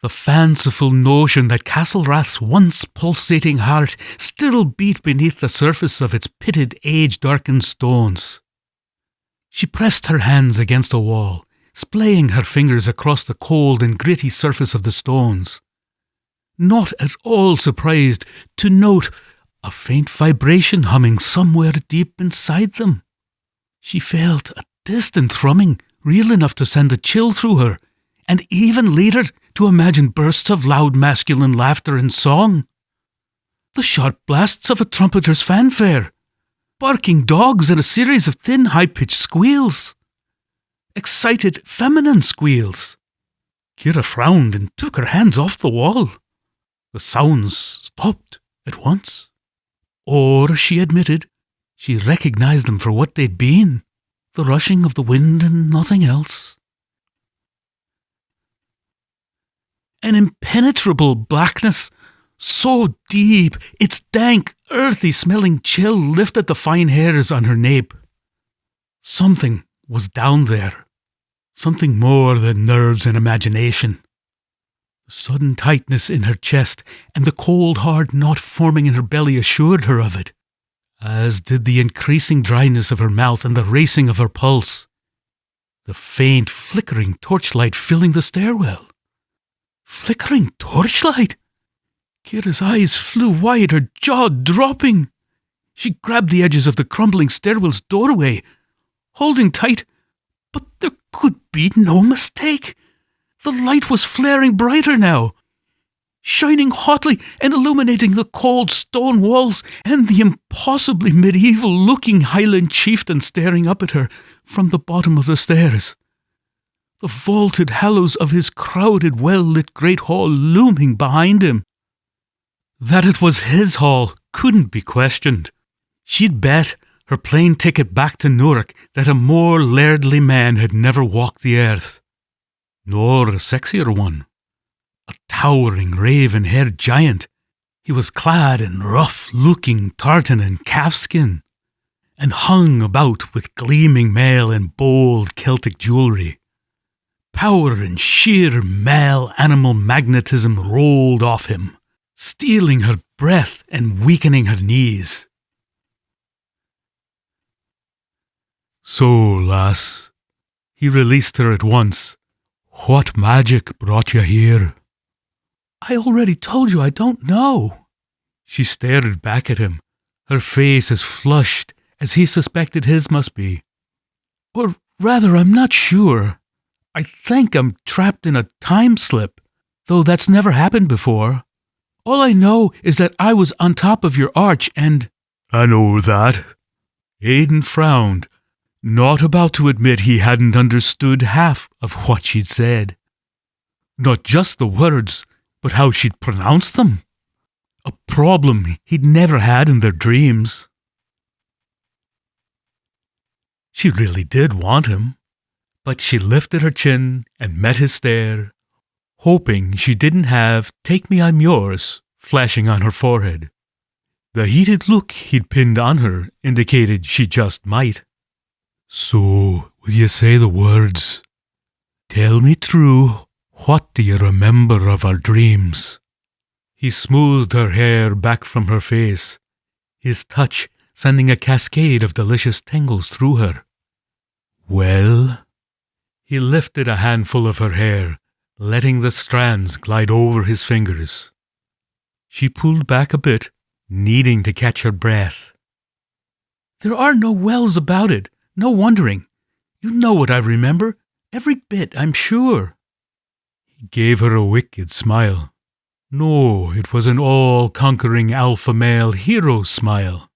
The fanciful notion that Castlereath's once pulsating heart still beat beneath the surface of its pitted, age-darkened stones. She pressed her hands against a wall, splaying her fingers across the cold and gritty surface of the stones, not at all surprised to note a faint vibration humming somewhere deep inside them. She felt a distant thrumming, real enough to send a chill through her, and even later to imagine bursts of loud masculine laughter and song. The sharp blasts of a trumpeter's fanfare, barking dogs and a series of thin, high-pitched squeals. Excited, feminine squeals. Kira frowned and took her hands off the wall. The sounds stopped at once. Or, she admitted, she recognized them for what they'd been, the rushing of the wind and nothing else. An impenetrable blackness, so deep its dank, earthy-smelling chill lifted the fine hairs on her nape. Something was down there, something more than nerves and imagination. The sudden tightness in her chest and the cold, hard knot forming in her belly assured her of it, as did the increasing dryness of her mouth and the racing of her pulse. The faint, flickering torchlight filling the stairwell. Flickering torchlight? Kira's eyes flew wide, her jaw dropping. She grabbed the edges of the crumbling stairwell's doorway, holding tight, but there could be no mistake. The light was flaring brighter now, shining hotly and illuminating the cold stone walls and the impossibly medieval-looking Highland chieftain staring up at her from the bottom of the stairs. The vaulted hallows of his crowded, well-lit great hall looming behind him. That it was his hall couldn't be questioned. She'd bet her plane ticket back to Newark that a more lairdly man had never walked the earth. Nor a sexier one. A towering, raven-haired giant. He was clad in rough-looking tartan and calfskin, and hung about with gleaming mail and bold Celtic jewellery. Power and sheer male animal magnetism rolled off him, stealing her breath and weakening her knees. "So, lass," he released her at once. "What magic brought you here?" "I already told you I don't know." She stared back at him, her face as flushed as he suspected his must be. "Or rather, I'm not sure. I think I'm trapped in a time slip, though that's never happened before. All I know is that I was on top of your arch and—" "I know that." Aidan frowned, not about to admit he hadn't understood half of what she'd said. Not just the words, but how she'd pronounced them. A problem he'd never had in their dreams. She really did want him. But she lifted her chin and met his stare, hoping she didn't have "Take me, I'm yours" flashing on her forehead. The heated look he'd pinned on her indicated she just might. "So, will you say the words? Tell me true, what do you remember of our dreams?" He smoothed her hair back from her face, his touch sending a cascade of delicious tingles through her. "Well?" He lifted a handful of her hair, letting the strands glide over his fingers. She pulled back a bit, needing to catch her breath. "There are no wells about it, no wondering. You know what I remember, every bit, I'm sure." He gave her a wicked smile. No, it was an all-conquering alpha male hero smile.